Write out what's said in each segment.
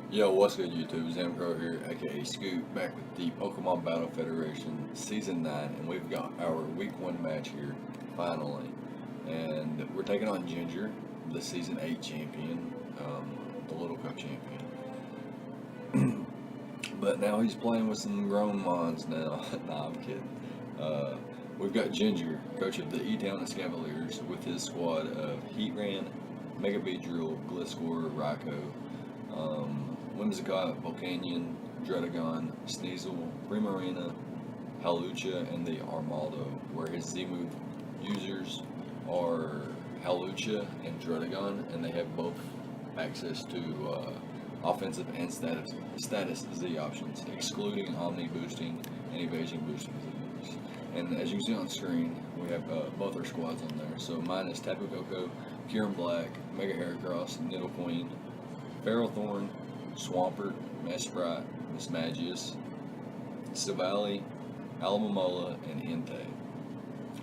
Yo, what's good YouTube? Zamcro here, aka Scoot, back with the Pokemon Battle Federation Season 9, and we've got our Week 1 match here, finally. And we're taking on Ginger, the Season 8 champion, the Little Cup champion. But now he's playing with some grown mons now. Nah, I'm kidding. We've got Ginger, coach of the E-Town Escavaliers, with his squad of Heatran, Mega Beedrill, Gliscor, Raikou, Whimsicott, Volcanion, Dredagon, Sneasel, Primarina, Hawlucha, and the Armaldo, where his Z-move users are Hawlucha and Dredagon, and they have both access to offensive and status Z options, excluding Omni boosting and Evasion boosting Z-moves. And as you can see on screen, we have both our squads on there. So mine is Tapu Koko, Kieran Black, Mega Heracross, Nidoqueen, Ferrothorn, Swampert, Mesprit, Mismagius, Silvally, Alamomola, and Entei,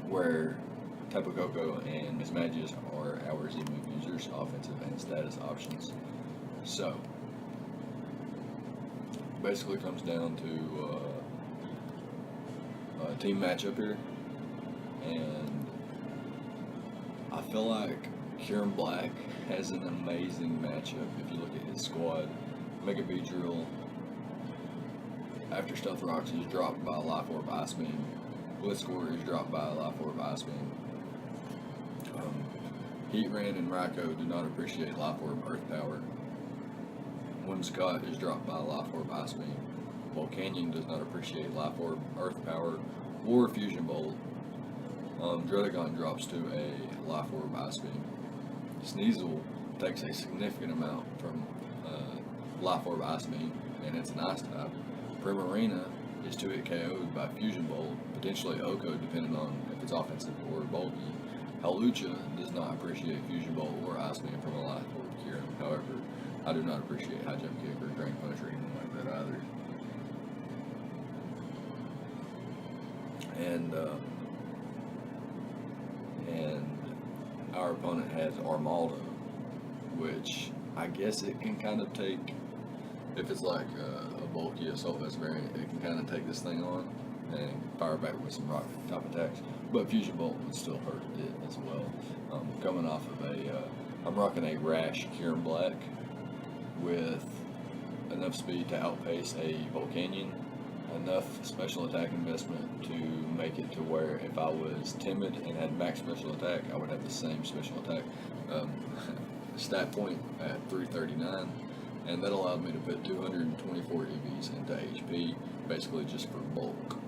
where Tapu Koko and Mismagius are our Z-move users, offensive and status options. So, basically comes down to a team matchup here, and I feel like Kieran Black has an amazing matchup. If you look at his squad, Mega Beedrill, after Stealth Rocks, is dropped by a Life Orb Ice Beam. Gliscor is dropped by a Life Orb Ice Beam. Heatran and Raikou do not appreciate Life Orb Earth Power. Whimsicott is dropped by a Life Orb Ice Beam. Volcanion does not appreciate Life Orb Earth Power or Fusion Bolt. Dredagon drops to a Life Orb Ice Beam. Sneasel takes a significant amount from Life Orb Ice Beam, and it's an Ice type. Primarina is 2-hit KO'd by Fusion Bolt, potentially Oko depending on if it's offensive or bulky. Hawlucha does not appreciate Fusion Bolt or Ice Beam from a Life Orb Kieran. However, I do not appreciate High Jump Kick or Drain Punch or anything like that either. And our opponent has Armaldo, which I guess it can kind of take, if it's like a bulky Assault Vest variant, it can kind of take this thing on and fire back with some rock type attacks. But Fusion Bolt would still hurt it as well. Coming off of I'm rocking a Rash Kieran Black with enough speed to outpace a Volcanion, enough special attack investment to make it to where if I was timid and had max special attack, I would have the same special attack stat point at 339, and that allowed me to put 224 EVs into HP, basically just for bulk.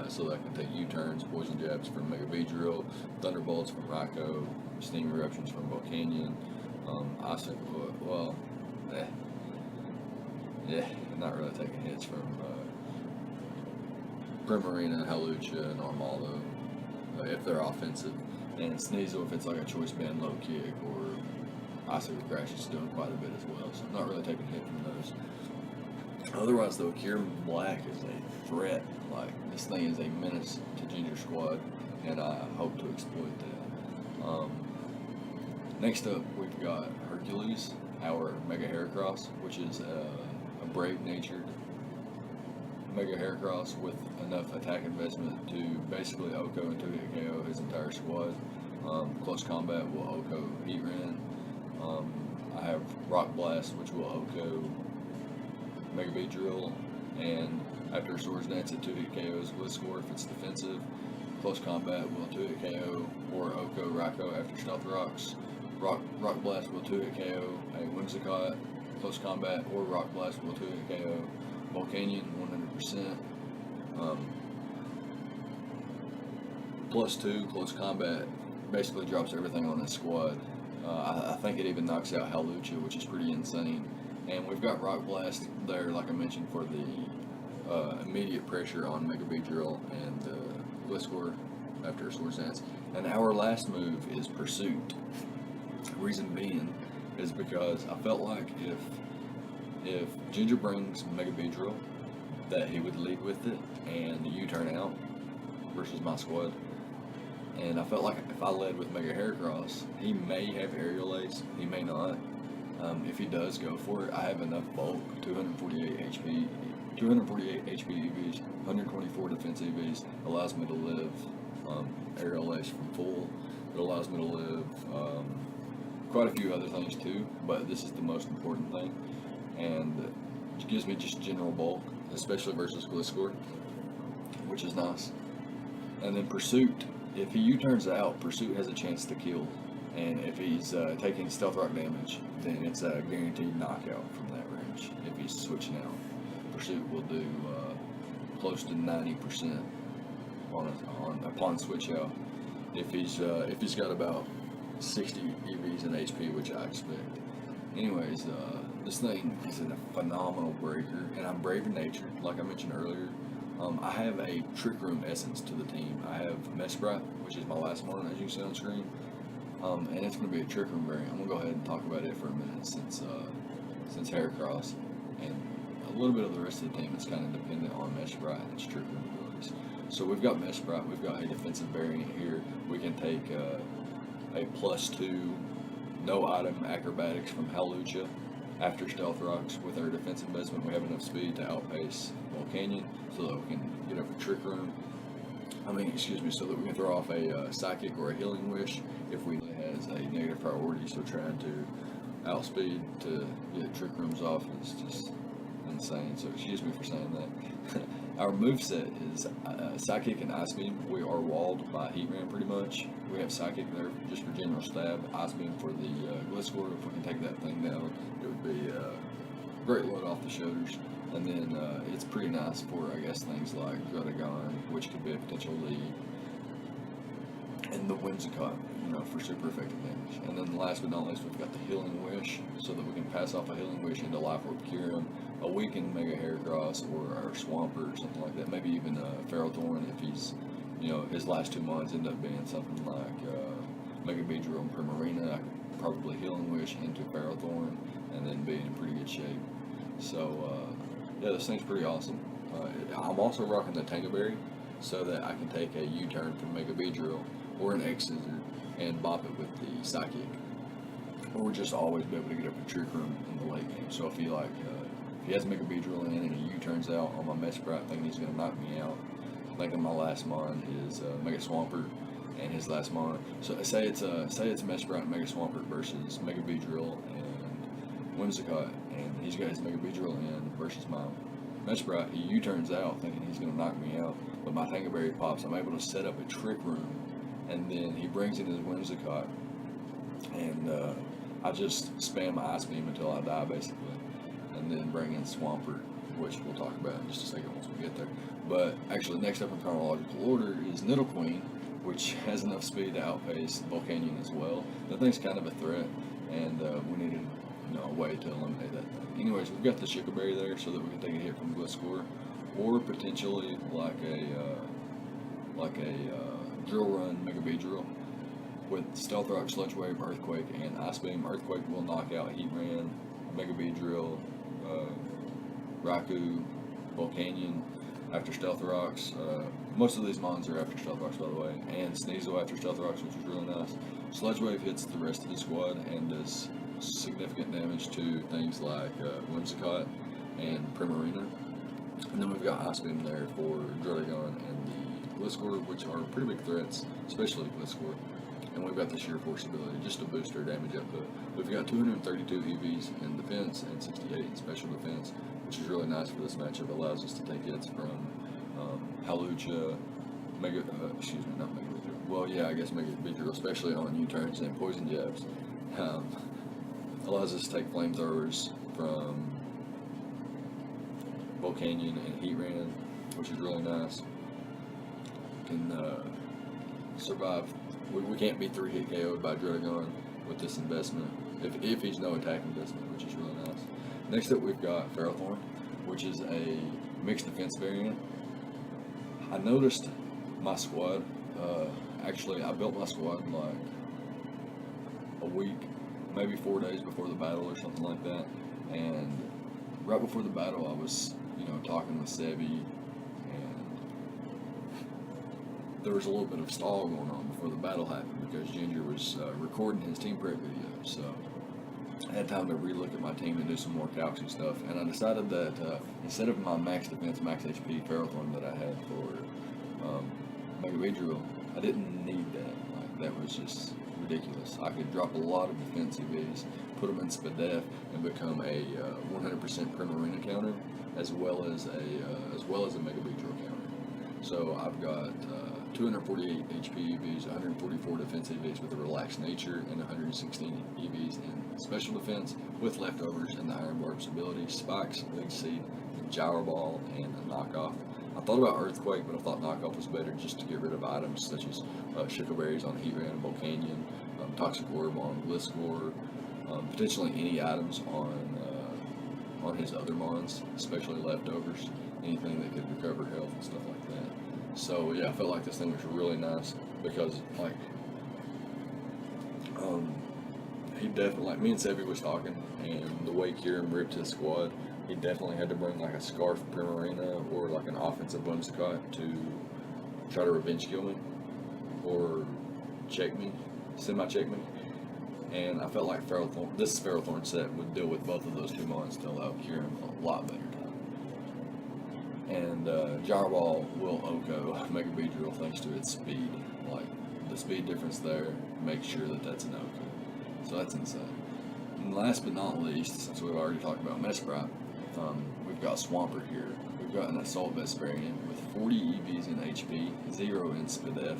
So that I can take U-turns, poison jabs from Mega Beedrill, thunderbolts from Raikou, steam eruptions from Volcanion, not really taking hits from Primarina, Hawlucha, and Armaldo if they're offensive, and Sneasel if it's like a choice band low kick or Icicle Crash is doing quite a bit as well, so I'm not really taking hit from those. Otherwise though, Kieran Black is a threat. Like, this thing is a menace to Ginger Squad, and I hope to exploit that. Next up, we've got Hercules, our Mega Heracross, which is a brave-natured Mega Heracross with enough attack investment to basically Oko and 2-hit KO his entire squad. Close combat will Oko Heatran. I have Rock Blast, which will Oko Mega Beedrill, and after Swords Dance at 2-hit KOs Gliscor if it's defensive. Close combat will 2-hit KO or Oko Raikou after Stealth Rocks. Rock Blast will 2-hit KO a Whimsicott. Close combat or Rock Blast will 2-hit KO Volcanion 100%. +2 close combat basically drops everything on his squad. I think it even knocks out Hawlucha, which is pretty insane. And we've got Rock Blast there, like I mentioned, for the immediate pressure on Mega Beedrill and Gliscor after Swords Dance. And our last move is Pursuit. Reason being is because I felt like if Ginger brings Mega Beedrill, that he would lead with it and U-turn out versus my squad. And I felt like if I led with Mega Heracross, he may have Aerial Ace, he may not. If he does go for it, I have enough bulk, 248 HP EVs, 124 defense EVs, allows me to live aerial ace from full. It allows me to live quite a few other things too, but this is the most important thing, and it gives me just general bulk, especially versus Gliscor, which is nice. And then Pursuit, if he U-turns out, Pursuit has a chance to kill, and if he's taking stealth rock damage, then it's a guaranteed knockout from that range. If he's switching out, Pursuit will do close to 90% upon switch out. If he's got about 60 EVs and HP, which I expect. Anyways, this thing is a phenomenal breaker, and I'm brave in nature, like I mentioned earlier. I have a Trick Room essence to the team. I have Mesprit, which is my last one, as you can see on screen, and it's going to be a Trick Room variant. I'm going to go ahead and talk about it for a minute, since Heracross and a little bit of the rest of the team is kind of dependent on Mesprit and its Trick Room abilities. So we've got Mesprit, we've got a defensive variant here. We can take a +2 no item acrobatics from Hawlucha after Stealth Rocks. With our defensive investment, we have enough speed to outpace Volcanion so that we can get up a Trick Room. So that we can throw off a Psychic or a Healing Wish if we has a negative priority. So trying to outspeed to get Trick Rooms off is just insane. So excuse me for saying that. Our moveset is Psychic and Ice Beam. We are walled by Heatran pretty much. We have Psychic there just for general stab, Ice Beam for the Gliscor. If we can take that thing down, it would be a great load off the shoulders. And then it's pretty nice for, I guess, things like Druddigon, which could be a potential lead, and the Whimsicott, for super effective damage. And then last but not least, we've got the Healing Wish, so that we can pass off a Healing Wish into Life Orb Kyurem, a weakened Mega Heracross or our Swampert or something like that. Maybe even a Ferrothorn if he's, his last 2 mons end up being something like Mega Beedrill and Primarina. I could probably Healing Wish into Ferrothorn and then be in pretty good shape. So, yeah, this thing's pretty awesome. I'm also rocking the Tangaberry so that I can take a U-turn from Mega Beedrill or an X-Scissor and bop it with the Psychic, or just always be able to get up a Trick Room in the late game. So if he has Mega Beedrill in and he U-turns out on my Mesprit, thinking he's going to knock me out, thinking my last mon is Mega Swampert and his last mon. So say it's Mesprit and Mega Swampert versus Mega Beedrill and Whimsicott, and he's got his Mega Beedrill in versus my Mesprit. He U-turns out thinking he's going to knock me out, but my Tangaberry pops. I'm able to set up a Trick Room, and then he brings in his Whimsicott, and I just spam Ice Beam until I die, basically, and then bring in Swampert, which we'll talk about in just a second once we get there. But actually, next up in chronological order is Nidoqueen, which has enough speed to outpace Volcanion as well. That thing's kind of a threat, and we needed a way to eliminate that thing. Anyways, we've got the Shicaberry there so that we can take a hit from Gliscor, or potentially like a Drill Run Mega Beedrill with Stealth Rock, Sludge Wave, Earthquake, and Ice Beam. Earthquake will knock out Heatran, Mega Beedrill, Raikou, Volcanion after Stealth Rocks. Most of these mons are after Stealth Rocks, by the way, and Sneasel after Stealth Rocks, which is really nice. Sludge Wave hits the rest of the squad and does significant damage to things like Whimsicott and Primarina. And then we've got Ice Beam there for Druddigon and the Gliscor, which are pretty big threats, especially Gliscor. And we've got the Sheer Force ability just to boost our damage output. We've got 232 EVs in defense and 68 in special defense, which is really nice for this matchup. It allows us to take hits from Hawlucha, Mega Beedrill, especially on U-turns and poison jabs. Allows us to take flamethrowers from Volcanion and Heatran, which is really nice. Can survive. We can't be 3-hit KO'd by Druddigon with this investment, if he's no attack investment, which is really nice. Next up, we've got Ferrothorn, which is a mixed defense variant. I noticed my squad. Actually, I built my squad like a week, maybe 4 days before the battle or something like that. And right before the battle, I was, talking with Sebi, and there was a little bit of stall going on before the battle happened because Ginger was recording his team prep video. So I had time to relook at my team and do some more calcs and stuff, and I decided that instead of my max defense, max HP Ferrothorn that I had for Mega Beedrill, I didn't need that. Like, that was just ridiculous. I could drop a lot of defense EVs, put them in SPDF, and become a 100% Primarina counter, as well as a Mega Beedrill counter. So I've got 248 HP EVs, 144 defense EVs with a relaxed nature, and 116 EVs in special defense with leftovers and the Iron Barb's ability, spikes, lead seed, gyro ball, and a knockoff. I thought about Earthquake, but I thought knockoff was better just to get rid of items such as Escavaliers on Heatran, Volcanion, Toxic Orb on Gliscor, potentially any items on his other mons, especially leftovers, anything that could recover health and stuff like that. So yeah, I felt like this thing was really nice because like he definitely, like me and Sebi was talking, and the way Kieran ripped his squad, he definitely had to bring like a Scarf Primarina or like an offensive Whimsicott to try to revenge kill me or check me, semi-check me. And I felt like this Ferrothorn set would deal with both of those two mons to allow Kieran a lot better time. And Gyro Ball will OHKO Mega Beedrill thanks to its speed. Like, the speed difference there makes sure that that's an OHKO. So that's insane. And last but not least, since we've already talked about Mesprit, we've got Swampert here. We've got an Assault Vest variant with 40 EVs in HP, 0 in SPDF.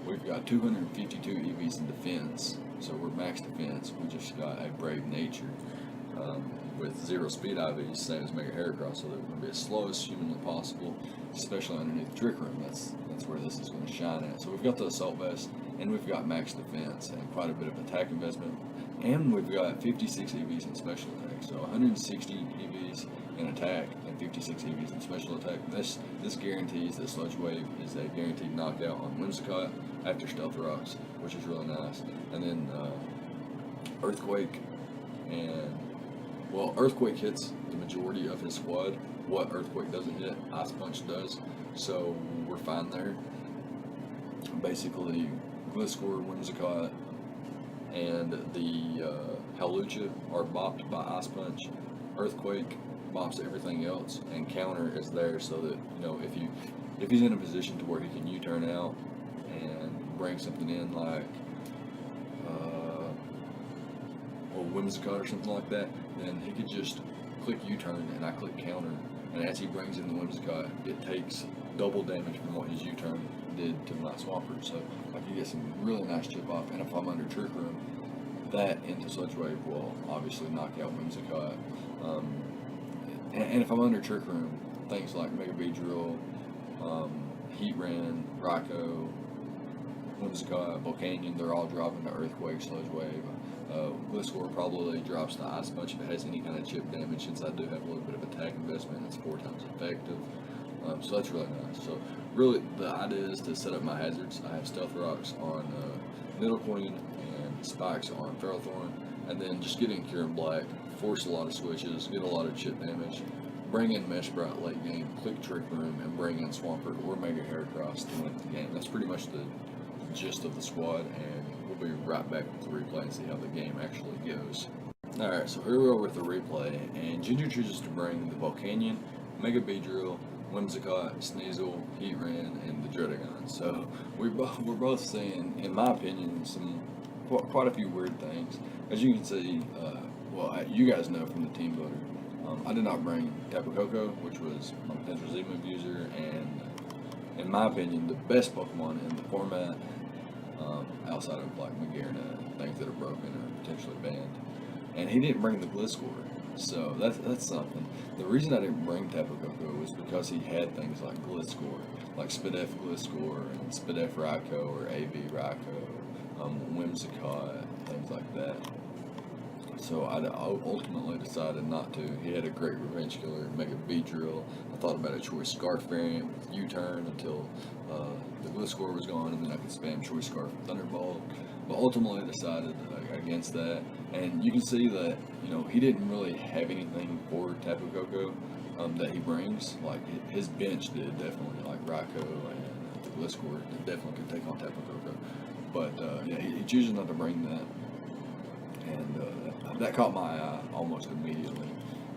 We've got 252 EVs in defense, so we're max defense. We just got a Brave Nature with 0 speed IVs, same as Mega Heracross, so that we're going to be as slow as humanly possible, especially underneath Trick Room. That's where this is going to shine at. So we've got the Assault Vest, and we've got max defense and quite a bit of attack investment, and we've got 56 EVs in special attack, so 160 EVs in attack and 56 EVs in special attack. This guarantees that Sludge Wave is a guaranteed knockout on Whimsicott after Stealth Rocks, which is really nice. And then Earthquake, and well, Earthquake hits the majority of his squad. What Earthquake doesn't hit, Ice Punch does, so we're fine there. Basically, Gliscor, Whimsicott, and the Hawlucha are bopped by Ice Punch. Earthquake bops everything else, and counter is there so that, you know, if he's in a position to where he can U-turn out and bring something in like Whimsicott or something like that, then he could just click U-turn and I click counter, and as he brings in the Whimsicott, it takes double damage from what his U-turn did to my Swampert. So I could get some really nice chip off, and if I'm under Trick Room, that into Sludge Wave will obviously knock out Whimsicott. And if I'm under Trick Room, things like Mega Beedrill, Heatran, Raikou, Whimsicott, Volcanion, they're all dropping to Earthquake, Sludge Wave. Gliscor probably drops the Ice Punch if it has any kind of chip damage, since I do have a little bit of attack investment. It's 4 times effective. So that's really nice. So really the idea is to set up my hazards. I have Stealth Rocks on Nidoqueen and Spikes on Ferrothorn, and then just get in Kieran Black, force a lot of switches, get a lot of chip damage, bring in Mesprit late game, click Trick Room, and bring in Swampert or Mega Heracross to win the game. That's pretty much the gist of the squad, and we'll be right back with the replay and see how the game actually goes. Alright, so here we are with the replay, and Ginger chooses to bring the Volcanion, Mega Beedrill, Whimsicott, Sneasel, Heatran, and the Dredagon. So we're both seeing, in my opinion, quite a few weird things. As you can see, you guys know from the team voter, I did not bring Tapu Koko, which was my potential Z-move user, and in my opinion, the best Pokemon in the format, outside of like Magearna, things that are broken or potentially banned. And he didn't bring the Gliscor, so that's something. The reason I didn't bring Tapu Koko was because he had things like Gliscor, like SPDF Gliscor and SPDF Raikou or AV Raikou, Whimsicott, things like that. So I ultimately decided not to. He had a great Revenge Killer, Mega Beedrill. I thought about a Choice Scarf variant with U-turn until the Gliscor was gone, and then I could spam Choice Scarf with Thunderbolt. But ultimately decided against that. And you can see that, you know, he didn't really have anything for Tapu Koko that he brings. Like his bench did definitely, like Raikou and the Gliscor definitely could take on Tapu Koko. But yeah, he chooses not to bring that. and that caught my eye almost immediately,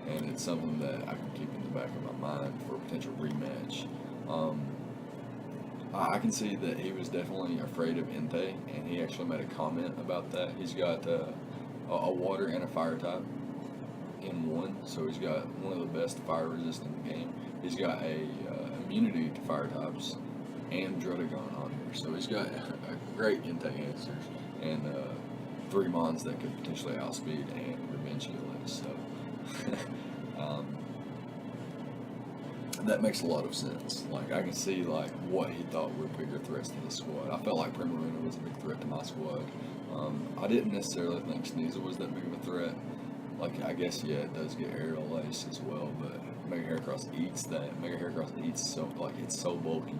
and it's something that I can keep in the back of my mind for a potential rematch. Um, I can see that he was definitely afraid of Entei, and he actually made a comment about that. He's got a water and a fire type in one, so he's got one of the best fire resist in the game. He's got a immunity to fire types and Drodagon on here, so he's got a great Entei answers and 3 mons that could potentially outspeed and revenge kill it. So that makes a lot of sense. Like, I can see like what he thought were bigger threats to the squad. I felt like Primarina was a big threat to my squad. I didn't necessarily think Sneasel was that big of a threat. Like, I guess, yeah, it does get aerial ace as well, but Mega Heracross eats that. Mega Heracross eats so, like, it's so bulky.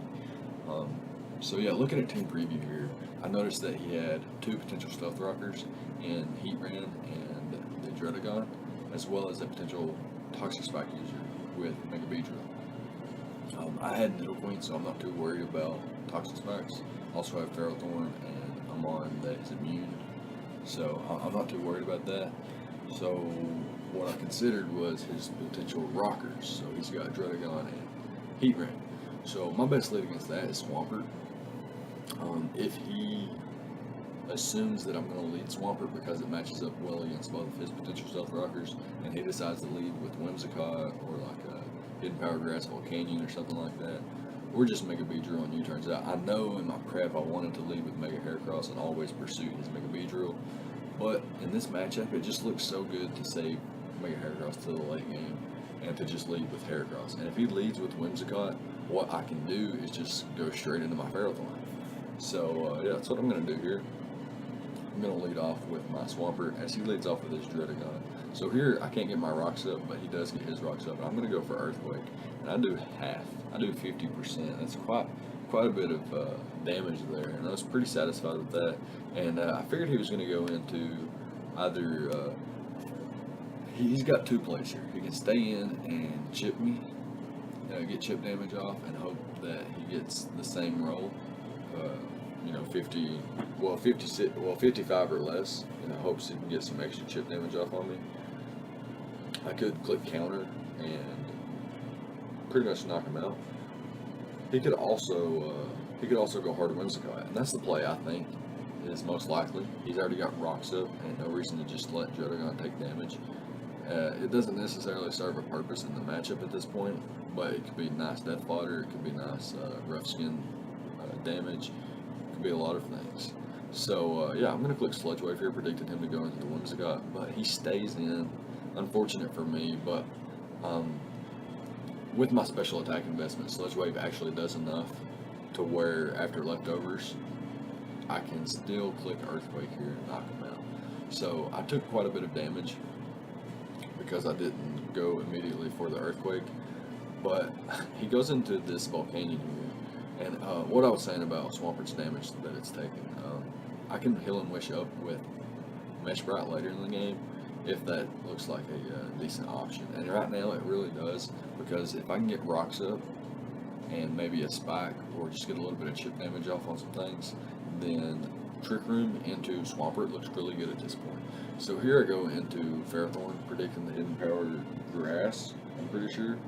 So yeah, looking at team preview here, I noticed that he had 2 potential Stealth Rockers in Heatran and the Drodagon, as well as a potential Toxic Spike user with Mega Beedrill. I had Nidoqueen, so I'm not too worried about Toxic Spikes. Also have Ferrothorn and Amon that is immune, so I'm not too worried about that. So what I considered was his potential rockers. So he's got Drodagon and Heatran. So my best lead against that is Swampert. If he assumes that I'm going to lead Swampert because it matches up well against both of his potential Stealth Rockers, and he decides to lead with Whimsicott or like a Hidden Power Grass Volcanion or something like that, or just Mega Beedrill on U-turns out. I know in my prep I wanted to lead with Mega Heracross and always pursue his Mega Beedrill, but in this matchup it just looks so good to save Mega Heracross to the late game and to just lead with Heracross. And if he leads with Whimsicott, what I can do is just go straight into my Ferrothorn. So yeah, that's what I'm going to do here. I'm going to lead off with my Swampert as he leads off with his Drodagon. So here I can't get my rocks up, but he does get his rocks up. And I'm going to go for Earthquake, and I do half. I do 50%. That's quite a bit of damage there, and I was pretty satisfied with that. And I figured he was going to go into either. He's got 2 plays here. He can stay in and chip me, get chip damage off, and hope that he gets the same roll. 55 or less, in hopes he can get some extra chip damage off on me. I could click counter and pretty much knock him out. He could also go hard Whimsicott, and that's the play I think is most likely. He's already got rocks up, and no reason to just let Drodagon take damage. It doesn't necessarily serve a purpose in the matchup at this point, but it could be nice death fodder, it could be nice rough skin damage, it could be a lot of things. So yeah, I'm going to click Sludge Wave here, predicted him to go into the Whimsicott, but he stays in. Unfortunate for me, but with my special attack investment, Sludge Wave actually does enough to where after leftovers, I can still click Earthquake here and knock him out. So I took quite a bit of damage because I didn't go immediately for the Earthquake, but he goes into this Volcanion here, and what I was saying about Swampert's damage that it's taken, I can heal and wish up with Mesh Bright later in the game if that looks like a decent option, and right now it really does, because if I can get rocks up and maybe a spike or just get a little bit of chip damage off on some things, then Trick Room into Swampert looks really good at this point. So here I go into Ferrothorn, predicting the Hidden Power Grass, I'm pretty sure.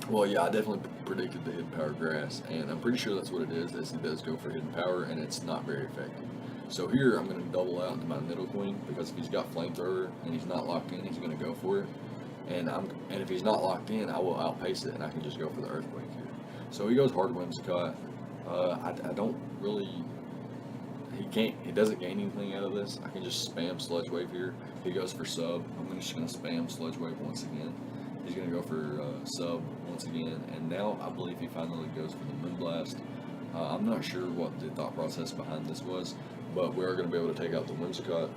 Well, yeah, I definitely predicted the Hidden Power Grass, and I'm pretty sure that's what it is, as he does go for Hidden Power, and it's not very effective. So here I'm going to double out into my Nidoqueen, because if he's got Flamethrower and he's not locked in, he's going to go for it. And if he's not locked in, I will outpace it, and I can just go for the Earthquake here. So he goes hard Whimsicott. I don't really. He doesn't gain anything out of this. I can just spam Sludge Wave here. He goes for sub. I'm just going to spam Sludge Wave once again. He's going to go for sub once again, and now I believe he finally goes for the Moonblast. I'm not sure what the thought process behind this was, but we are going to be able to take out the Whimsicott,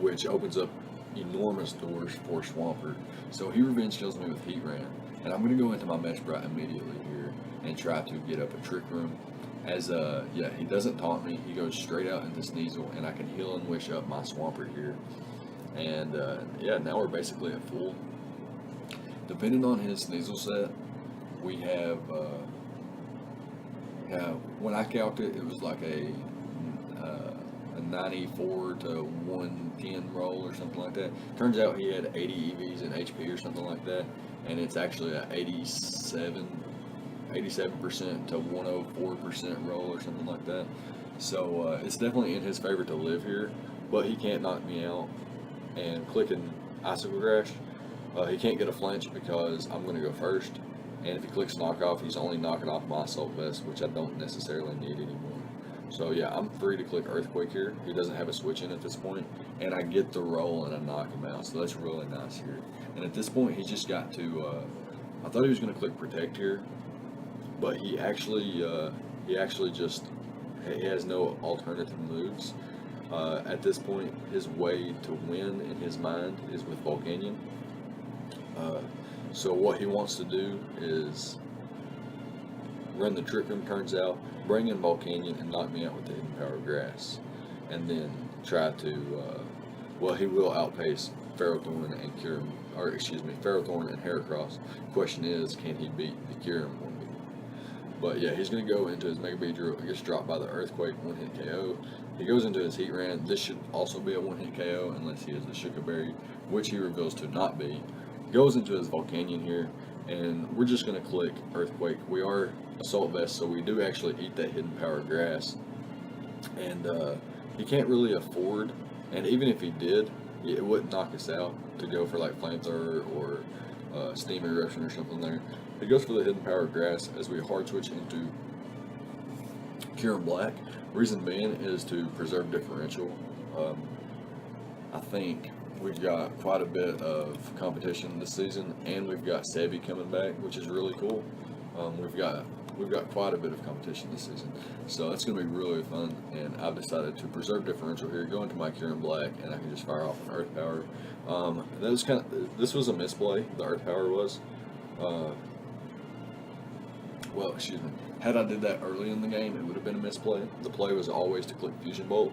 which opens up enormous doors for Swampert. So he revenge kills me with Heatran, and I'm going to go into my Mesh Bright immediately here and try to get up a Trick Room. As yeah, he doesn't taunt me, he goes straight out into Sneasel, and I can heal and wish up my Swampert here. And yeah, now we're basically at full. Depending on his Sneasel set, we have when I calced it, it was like a 94 to 110 roll or something like that. Turns out he had 80 EVs and HP or something like that, and it's actually a 87% to 104% roll or something like that. So it's definitely in his favor to live here, but he can't knock me out. And clicking Icicle Crash, he can't get a flinch because I'm going to go first. And if he clicks knockoff, he's only knocking off my assault vest, which I don't necessarily need anymore. So yeah, I'm free to click Earthquake here. He doesn't have a switch in at this point, and I get the roll and I knock him out. So that's really nice here. And at this point, he just got to. I thought he was going to click Protect here, but he actually just he has no alternative moves. At this point, his way to win in his mind is with Volcanion. So what he wants to do is run the Trick Room, turns out, bring in Volcanion and knock me out with the Hidden Power Grass, and then try to, he will outpace Ferrothorn and Ferrothorn and Heracross. Question is, can he beat the Kyurem 1v1? But yeah, he's going to go into his Mega Beedrill. He gets dropped by the Earthquake, one-hit KO. He goes into his Heatran. This should also be a one-hit KO unless he is the Shuka Berry, which he reveals to not be. Goes into his Volcanion here, and we're just going to click Earthquake. We are Assault Vest, so we do actually eat that Hidden Power Grass, and he can't really afford, and even if he did, it wouldn't knock us out to go for like Flamethrower or Steam Eruption or something there. He goes for the Hidden Power Grass as we hard switch into Kyurem Black. Reason being is to preserve differential. I think we've got quite a bit of competition this season, and we've got Sebi coming back, which is really cool. We've got quite a bit of competition this season, so it's going to be really fun. And I've decided to preserve differential here, go into my Kyurem Black, and I can just fire off an Earth Power. This was a misplay. The Earth Power was. Had I did that early in the game, it would have been a misplay. The play was always to click Fusion Bolt,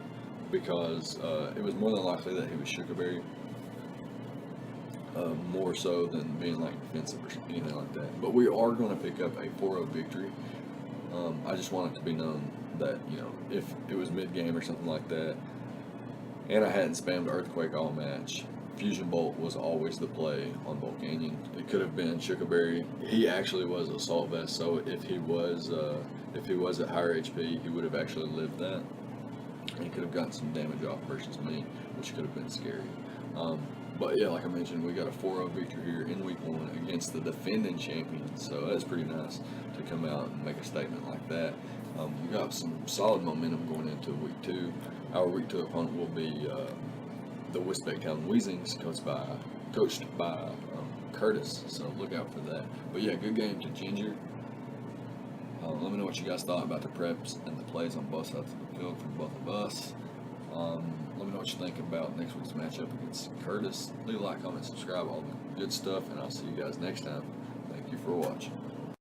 because it was more than likely that he was Shuka Berry, more so than being like defensive or anything like that. But we are going to pick up a 4-0 victory. I just want it to be known that, if it was mid-game or something like that, and I hadn't spammed Earthquake all match, Fusion Bolt was always the play on Volcanion. It could have been Shuka Berry. He actually was Assault Vest, so if he was at higher HP, he would have actually lived that. He could have gotten some damage off versus me, which could have been scary. But yeah, like I mentioned, we got a 4-0 victory here in Week 1 against the defending champions, so that's pretty nice to come out and make a statement like that. We got some solid momentum going into Week 2. Our Week 2 opponent will be the Wisbecktown Weezings, coached by Curtis, so look out for that. But yeah, good game to Ginger. Let me know what you guys thought about the preps and the plays on both sides of the field from both of us. Let me know what you think about next week's matchup against Curtis. Leave a like, comment, subscribe, all the good stuff, and I'll see you guys next time. Thank you for watching.